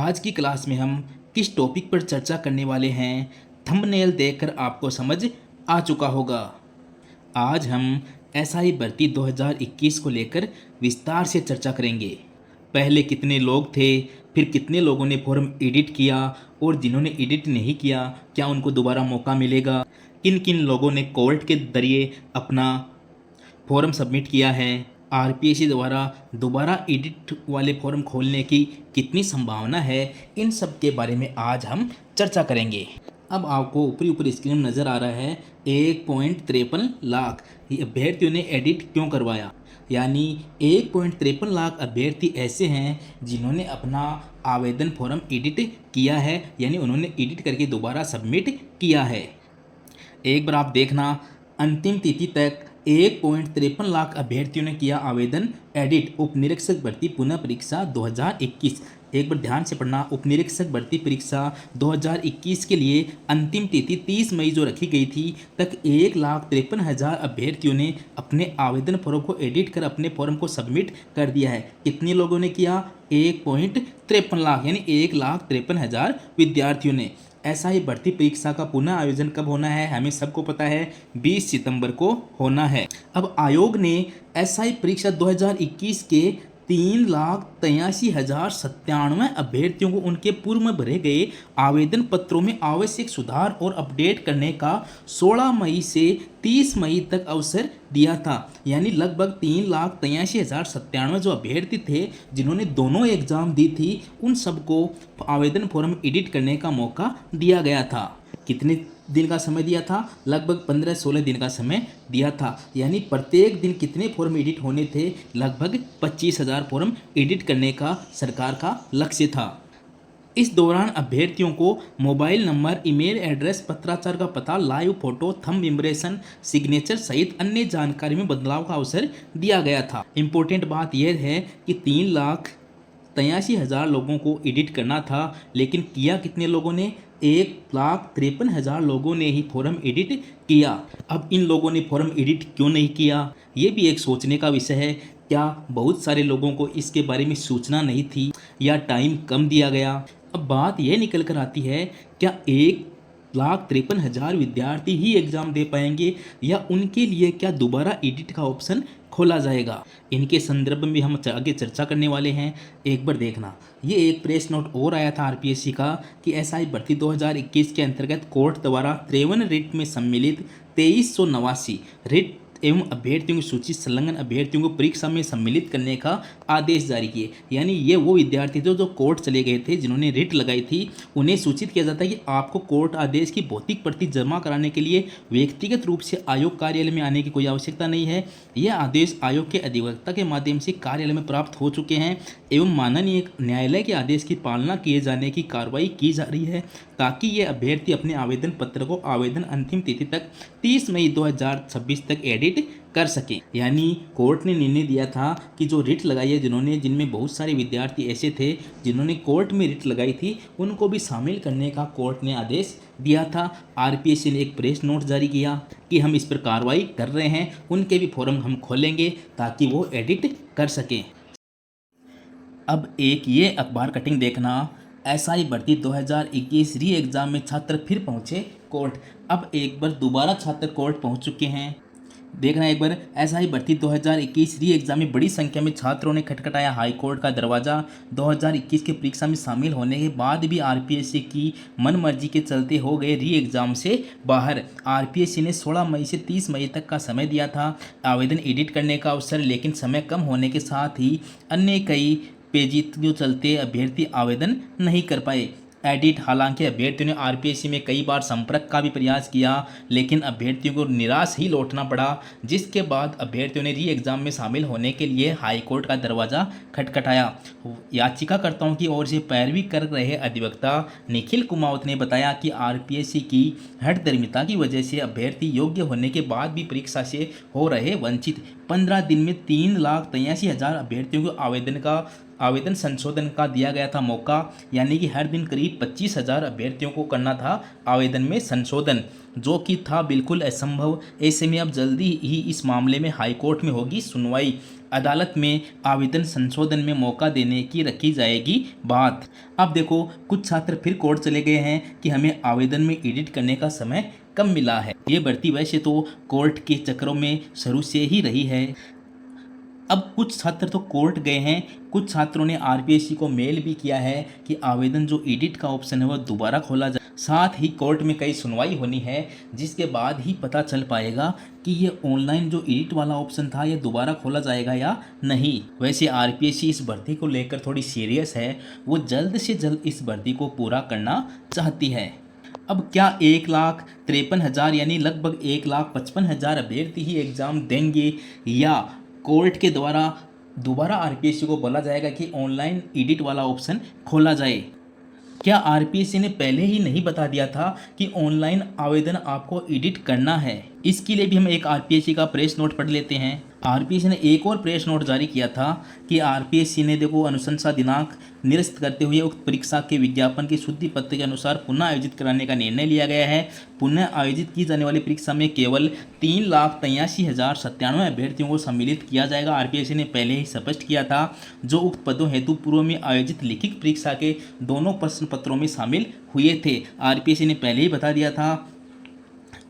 आज की क्लास में हम किस टॉपिक पर चर्चा करने वाले हैं, थंबनेल देखकर आपको समझ आ चुका होगा। आज हम एसआई भर्ती 2021 को लेकर विस्तार से चर्चा करेंगे। पहले कितने लोग थे, फिर कितने लोगों ने फॉर्म एडिट किया और जिन्होंने एडिट नहीं किया क्या उनको दोबारा मौका मिलेगा, किन किन लोगों ने कोर्ट के जरिए अपना फॉर्म सबमिट किया है, आरपीएससी द्वारा दोबारा एडिट वाले फॉर्म खोलने की कितनी संभावना है, इन सब के बारे में आज हम चर्चा करेंगे। अब आपको ऊपरी स्क्रीन में नज़र आ रहा है 1.53 लाख ये अभ्यर्थियों ने एडिट क्यों करवाया। यानी 1.53 लाख अभ्यर्थी ऐसे हैं जिन्होंने अपना आवेदन फॉर्म एडिट किया है, यानी उन्होंने एडिट करके दोबारा सबमिट किया है। एक बार आप देखना, अंतिम तिथि तक 1.53 लाख अभ्यर्थियों ने किया आवेदन एडिट उप निरीक्षक भर्ती पुनः परीक्षा 2021। एक बार ध्यान से पढ़ना, उप निरीक्षक भर्ती परीक्षा 2021 के लिए अंतिम तिथि 30 मई जो रखी गई थी तक 1,53,000 अभ्यर्थियों ने अपने आवेदन फॉर्म को एडिट कर अपने फॉर्म को सबमिट कर दिया है। कितने लोगों ने किया? 1.53 लाख, यानी 1,53,000 विद्यार्थियों ने। एसआई भर्ती परीक्षा का पुनः आयोजन कब होना है? हमें सबको पता है 20 सितंबर को होना है। अब आयोग ने एसआई परीक्षा 2021 के 3,83,097 अभ्यर्थियों को उनके पूर्व में भरे गए आवेदन पत्रों में आवश्यक सुधार और अपडेट करने का 16 मई से 30 मई तक अवसर दिया था। यानी लगभग 3,83,097 जो अभ्यर्थी थे जिन्होंने दोनों एग्जाम दी थी, उन सबको आवेदन फॉर्म एडिट करने का मौका दिया गया था। कितने दिन का समय दिया था? लगभग 15-16 दिन का समय दिया था। यानी प्रत्येक दिन कितने फॉर्म एडिट होने थे? लगभग 25,000 फॉर्म एडिट करने का सरकार का लक्ष्य था। इस दौरान अभ्यर्थियों को मोबाइल नंबर, ईमेल एड्रेस, पत्राचार का पता, live photo, thumb impression, signature सहित अन्य जानकारी में बदलाव का अवसर दिया गया था। इम्पोर्टेंट बात यह है कि 3,83,000 लोगों को एडिट करना था, लेकिन किया कितने लोगों ने? 1,53,000 लोगों ने ही फॉर्म एडिट किया। अब इन लोगों ने फॉर्म एडिट क्यों नहीं किया, ये भी एक सोचने का विषय है। क्या बहुत सारे लोगों को इसके बारे में सूचना नहीं थी या टाइम कम दिया गया? अब बात यह निकल कर आती है, क्या 1,53,000 विद्यार्थी ही एग्ज़ाम दे पाएंगे या उनके लिए क्या दोबारा एडिट का ऑप्शन खोला जाएगा? इनके संदर्भ में हम आगे चर्चा करने वाले हैं। एक बार देखना, ये एक प्रेस नोट और आया था आरपीएससी का कि एसआई भर्ती 2021 के अंतर्गत कोर्ट द्वारा 53 रिट में सम्मिलित 2389 रिट एवं अभ्यर्थियों की सूची संलग्न अभ्यर्थियों को परीक्षा में सम्मिलित करने का आदेश जारी किए। यानी ये वो विद्यार्थी थे जो कोर्ट चले गए थे, जिन्होंने रिट लगाई थी, उन्हें सूचित किया जाता है कि आपको कोर्ट आदेश की भौतिक प्रति जमा कराने के लिए व्यक्तिगत रूप से आयोग कार्यालय में आने की कोई आवश्यकता नहीं है। यह आदेश आयोग के अधिवक्ता के माध्यम से कार्यालय में प्राप्त हो चुके हैं एवं माननीय न्यायालय के आदेश की पालना किए जाने की कार्रवाई की जा रही है, ताकि ये अभ्यर्थी अपने आवेदन पत्र को आवेदन अंतिम तिथि तक 30 मई 2026 तक एडिट कर सकें। यानी कोर्ट ने निर्णय दिया था कि जो रिट लगाई है जिनमें बहुत सारे विद्यार्थी ऐसे थे जिन्होंने कोर्ट में रिट लगाई थी, उनको भी शामिल करने का कोर्ट ने आदेश दिया था। आरपीएससी ने एक प्रेस नोट जारी किया कि हम इस पर कार्रवाई कर रहे हैं, उनके भी फॉर्म हम खोलेंगे ताकि वो एडिट कर सकें। अब एक ये अखबार कटिंग देखना, एसआई भर्ती 2021 री एग्ज़ाम में छात्र फिर पहुंचे कोर्ट। अब एक बार दोबारा छात्र कोर्ट पहुंच चुके हैं। देखना एक बार, एसआई भर्ती 2021 री एग्ज़ाम में बड़ी संख्या में छात्रों ने खटखटाया हाईकोर्ट का दरवाज़ा। 2021 की परीक्षा में शामिल होने के बाद भी आरपीएससी की मनमर्जी के चलते हो गए री एग्ज़ाम से बाहर। आरपीएससी ने 16 मई से 30 मई तक का समय दिया था आवेदन एडिट करने का अवसर, लेकिन समय कम होने के साथ ही अन्य कई पेचीदगियों चलते अभ्यर्थी आवेदन नहीं कर पाए एडिट। हालांकि अभ्यर्थियों ने आरपीएससी में कई बार संपर्क का भी प्रयास किया, लेकिन अभ्यर्थियों को निराश ही लौटना पड़ा, जिसके बाद अभ्यर्थियों ने री एग्ज़ाम में शामिल होने के लिए हाईकोर्ट का दरवाज़ा खटखटाया। याचिकाकर्ताओं की ओर से पैरवी कर रहे अधिवक्ता निखिल कुमावत ने बताया कि आरपीएससी की हठधर्मिता की वजह से अभ्यर्थी योग्य होने के बाद भी परीक्षा से हो रहे वंचित। 15 दिन में 3,83,000 अभ्यर्थियों को आवेदन का आवेदन संशोधन का दिया गया था मौका, यानी कि हर दिन करीब 25,000 अभ्यर्थियों को करना था आवेदन में संशोधन, जो कि था बिल्कुल असंभव। ऐसे में अब जल्दी ही इस मामले में हाईकोर्ट में होगी सुनवाई। अदालत में आवेदन संशोधन में मौका देने की रखी जाएगी बात। अब देखो, कुछ छात्र फिर कोर्ट चले गए हैं कि हमें आवेदन में एडिट करने का समय कम मिला है। ये भर्ती वैसे तो कोर्ट के चक्रों में शुरू से ही रही है। अब कुछ छात्र तो कोर्ट गए हैं, कुछ छात्रों ने आरपीएससी को मेल भी किया है कि आवेदन जो एडिट का ऑप्शन है वह दोबारा खोला जाए। साथ ही कोर्ट में कई सुनवाई होनी है, जिसके बाद ही पता चल पाएगा कि ये ऑनलाइन जो एडिट वाला ऑप्शन था ये दोबारा खोला जाएगा या नहीं। वैसे आरपीएससी इस भर्ती को लेकर थोड़ी सीरियस है, वो जल्द से जल्द इस भर्ती को पूरा करना चाहती है। अब क्या 1,53,000 यानी लगभग 1,55,000 अभ्यर्थी ही एग्ज़ाम देंगे, या कोर्ट के द्वारा दोबारा आरपीएससी को बोला जाएगा कि ऑनलाइन एडिट वाला ऑप्शन खोला जाए? क्या आरपीएससी ने पहले ही नहीं बता दिया था कि ऑनलाइन आवेदन आपको एडिट करना है? इसके लिए भी हम एक आरपीएससी का प्रेस नोट पढ़ लेते हैं। आरपीएससी ने एक और प्रेस नोट जारी किया था कि आरपीएससी ने देखो अनुशंसा दिनांक निरस्त करते हुए उक्त परीक्षा के विज्ञापन की शुद्धि पत्र के अनुसार पुनः आयोजित कराने का निर्णय लिया गया है। पुनः आयोजित की जाने वाली परीक्षा में केवल 3,83,097 अभ्यर्थियों को सम्मिलित किया जाएगा। आरपीएससी ने पहले ही स्पष्ट किया था जो उक्त पदों हेतु पूर्व में आयोजित लिखित परीक्षा के दोनों प्रश्न पत्रों में शामिल हुए थे। आरपीएससी ने पहले ही बता दिया था।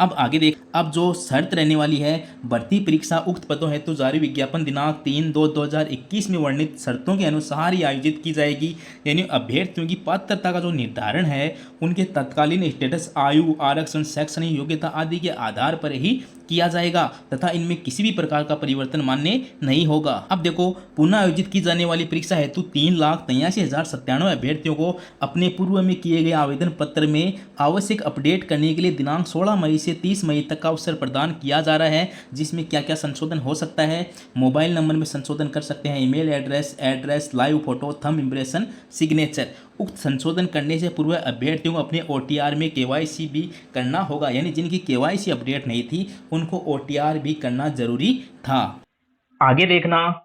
अब आगे देख, अब जो शर्त रहने वाली है, भर्ती परीक्षा उक्त पदों हेतु जारी विज्ञापन दिनांक 3/2/2021 में वर्णित शर्तों के अनुसार ही आयोजित की जाएगी। यानी अभ्यर्थियों की पात्रता का जो निर्धारण है उनके तत्कालीन स्टेटस, आयु, आरक्षण, शैक्षणिक योग्यता आदि के आधार पर ही किया जाएगा तथा इनमें किसी भी प्रकार का परिवर्तन मान्य नहीं होगा। अब देखो, पुनः आयोजित की जाने वाली परीक्षा हेतु 3,83,097 अभ्यर्थियों को अपने पूर्व में किए गए आवेदन पत्र में आवश्यक अपडेट करने के लिए दिनांक 16 मई से 30 मई तक का अवसर प्रदान किया जा रहा है, जिसमें क्या क्या संशोधन हो सकता है। मोबाइल नंबर में संशोधन कर सकते हैं, email address, live photo, thumb impression, signature. उक्त संशोधन करने से पूर्व अभ्यर्थियों को अपने ओटीआर में केवाईसी भी करना होगा, यानी जिनकी केवाईसी अपडेट नहीं थी उनको ओटीआर भी करना जरूरी था। आगे देखना,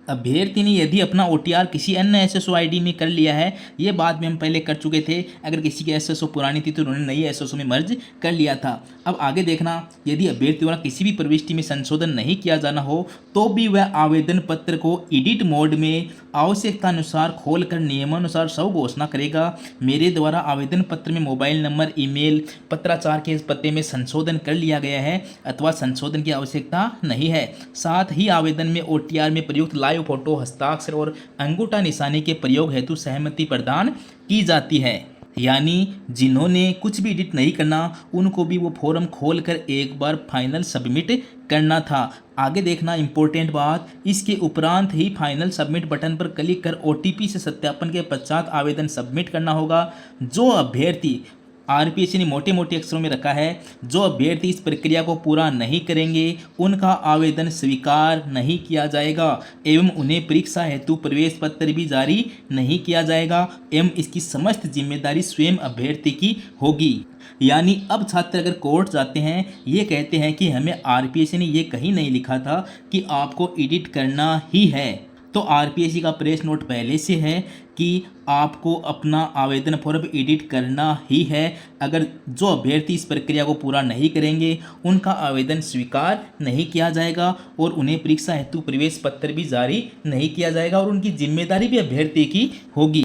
अभ्यर्थी ने यदि अपना ओटीआर किसी अन्य एसएसओ आईडी में कर लिया है, ये बात में हम पहले कर चुके थे। अगर किसी की एसएसओ पुरानी थी तो उन्होंने नई एसएसओ में मर्ज कर लिया था। अब आगे देखना, यदि अभ्यर्थी द्वारा किसी भी प्रविष्टि में संशोधन नहीं किया जाना हो तो भी वह आवेदन पत्र को एडिट मोड में आवश्यकता अनुसार खोलकर नियमानुसार स्व घोषणा करेगा। मेरे द्वारा आवेदन पत्र में मोबाइल नंबर, ईमेल, पत्राचार के पते में संशोधन कर लिया गया है अथवा संशोधन की आवश्यकता नहीं है। साथ ही आवेदन में ओटीआर में प्रयुक्त लाइव फोटो, हस्ताक्षर और अंगूठा निशानी के प्रयोग हेतु सहमति प्रदान की जाती है। यानी जिन्होंने कुछ भी एडिट नहीं करना उनको भी वो फॉर्म खोलकर एक बार फाइनल सबमिट करना था। आगे देखना, इंपॉर्टेंट बात, इसके उपरांत ही फाइनल सबमिट बटन पर क्लिक कर ओटीपी से सत्यापन के पश्चात आवेदन सबमिट करना होगा। जो अभ्यर्थी, आरपीएससी ने मोटे मोटे अक्षरों में रखा है, जो अभ्यर्थी इस प्रक्रिया को पूरा नहीं करेंगे उनका आवेदन स्वीकार नहीं किया जाएगा एवं उन्हें परीक्षा हेतु प्रवेश पत्र भी जारी नहीं किया जाएगा एवं इसकी समस्त जिम्मेदारी स्वयं अभ्यर्थी की होगी। यानी अब छात्र अगर कोर्ट जाते हैं, ये कहते हैं कि हमें आरपीएससी ने ये कहीं नहीं लिखा था कि आपको एडिट करना ही है, तो आरपीएससी का प्रेस नोट पहले से है कि आपको अपना आवेदन फॉर्म एडिट करना ही है। अगर जो अभ्यर्थी इस प्रक्रिया को पूरा नहीं करेंगे उनका आवेदन स्वीकार नहीं किया जाएगा और उन्हें परीक्षा हेतु प्रवेश पत्र भी जारी नहीं किया जाएगा और उनकी जिम्मेदारी भी अभ्यर्थी की होगी।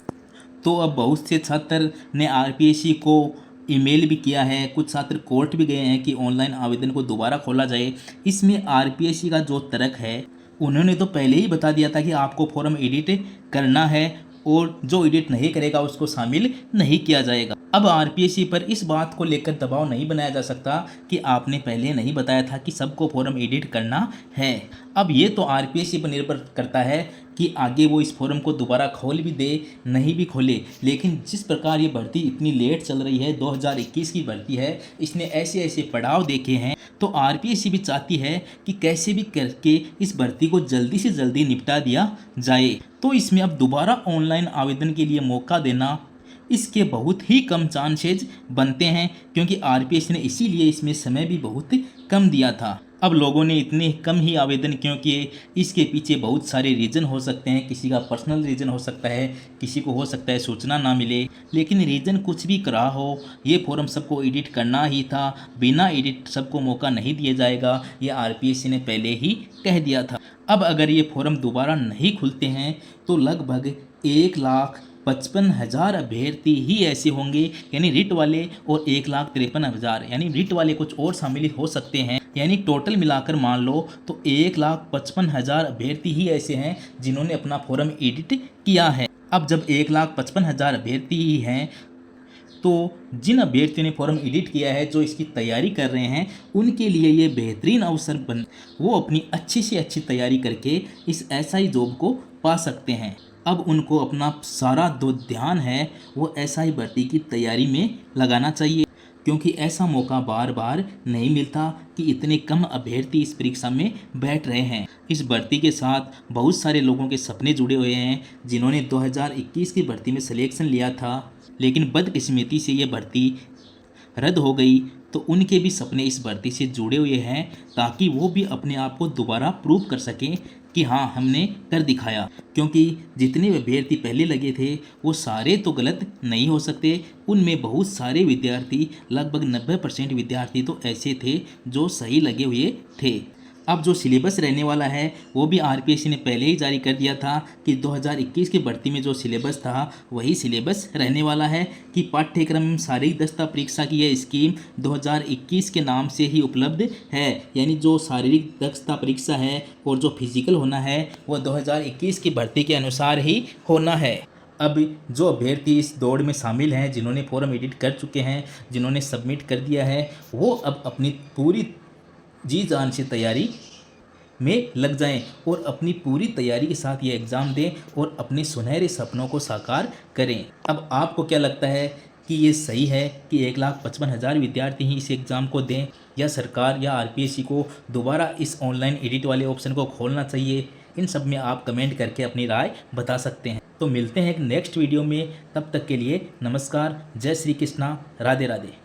तो अब बहुत से छात्र ने आरपीएससी को ईमेल भी किया है, कुछ छात्र कोर्ट भी गए हैं कि ऑनलाइन आवेदन को दोबारा खोला जाए। इसमें आरपीएससी का जो तर्क है, उन्होंने तो पहले ही बता दिया था कि आपको फॉर्म एडिट करना है और जो एडिट नहीं करेगा उसको शामिल नहीं किया जाएगा। अब आरपीएससी पर इस बात को लेकर दबाव नहीं बनाया जा सकता कि आपने पहले नहीं बताया था कि सबको फॉर्म एडिट करना है। अब ये तो आरपीएससी पर निर्भर करता है कि आगे वो इस फॉर्म को दोबारा खोल भी दे, नहीं भी खोले। लेकिन जिस प्रकार ये भर्ती इतनी लेट चल रही है, 2021 की भर्ती है, इसने ऐसे ऐसे पड़ाव देखे हैं, तो आरपीएससी भी चाहती है कि कैसे भी करके इस भर्ती को जल्दी से जल्दी निपटा दिया जाए। तो इसमें अब दोबारा ऑनलाइन आवेदन के लिए मौका देना, इसके बहुत ही कम चांसेज बनते हैं, क्योंकि आरपीएससी ने इसीलिए इसमें समय भी बहुत कम दिया था। अब लोगों ने इतने कम ही आवेदन क्यों किए, इसके पीछे बहुत सारे रीज़न हो सकते हैं। किसी का पर्सनल रीज़न हो सकता है, किसी को हो सकता है सूचना ना मिले, लेकिन रीज़न कुछ भी करा हो, ये फॉर्म सबको एडिट करना ही था। बिना एडिट सबको मौका नहीं दिया जाएगा, ये आरपीएससी ने पहले ही कह दिया था। अब अगर ये फॉर्म दोबारा नहीं खुलते हैं तो लगभग 1,55,000 अभ्यर्थी ही ऐसे होंगे, यानी रिट वाले, और 1,53,000 यानी रिट वाले कुछ और शामिल हो सकते हैं। यानी टोटल मिलाकर मान लो तो 1,55,000 अभ्यर्थी ही ऐसे हैं जिन्होंने अपना फॉर्म एडिट किया है। अब जब 1,55,000 अभ्यर्थी ही हैं तो जिन अभ्यर्थियों ने फॉर्म एडिट किया है, जो इसकी तैयारी कर रहे हैं, उनके लिए ये बेहतरीन अवसर बन, वो अपनी अच्छी से अच्छी तैयारी करके इस एसआई जॉब को पा सकते हैं। अब उनको अपना सारा जो ध्यान है वो एसआई भर्ती की तैयारी में लगाना चाहिए, क्योंकि ऐसा मौका बार बार नहीं मिलता कि इतने कम अभ्यर्थी इस परीक्षा में बैठ रहे हैं। इस भर्ती के साथ बहुत सारे लोगों के सपने जुड़े हुए हैं, जिन्होंने 2021 की भर्ती में सिलेक्शन लिया था, लेकिन बदकिस्मती से ये भर्ती रद्द हो गई। तो उनके भी सपने इस भर्ती से जुड़े हुए हैं, ताकि वो भी अपने आप को दोबारा प्रूव कर सकें कि हाँ, हमने कर दिखाया। क्योंकि जितने अभ्यर्थी पहले लगे थे वो सारे तो गलत नहीं हो सकते, उनमें बहुत सारे विद्यार्थी, लगभग 90% विद्यार्थी तो ऐसे थे जो सही लगे हुए थे। अब जो सिलेबस रहने वाला है वो भी आरपीएससी ने पहले ही जारी कर दिया था कि 2021 की भर्ती में जो सिलेबस था वही सिलेबस रहने वाला है, कि पाठ्यक्रम शारीरिक दक्षता परीक्षा की यह स्कीम 2021 के नाम से ही उपलब्ध है। यानी जो शारीरिक दक्षता परीक्षा है और जो फिजिकल होना है वो 2021 की भर्ती के अनुसार ही होना है। अब जो अभ्यर्थी इस दौड़ में शामिल हैं, जिन्होंने फॉर्म एडिट कर चुके हैं, जिन्होंने सबमिट कर दिया है, वो अब अपनी पूरी जी जान से तैयारी में लग जाएं और अपनी पूरी तैयारी के साथ ये एग्ज़ाम दें और अपने सुनहरे सपनों को साकार करें। अब आपको क्या लगता है कि ये सही है कि 1,55,000 विद्यार्थी ही इस एग्ज़ाम को दें, या सरकार या आरपीएससी को दोबारा इस ऑनलाइन एडिट वाले ऑप्शन को खोलना चाहिए? इन सब में आप कमेंट करके अपनी राय बता सकते हैं। तो मिलते हैं एक नेक्स्ट वीडियो में, तब तक के लिए नमस्कार, जय श्री कृष्णा, राधे राधे।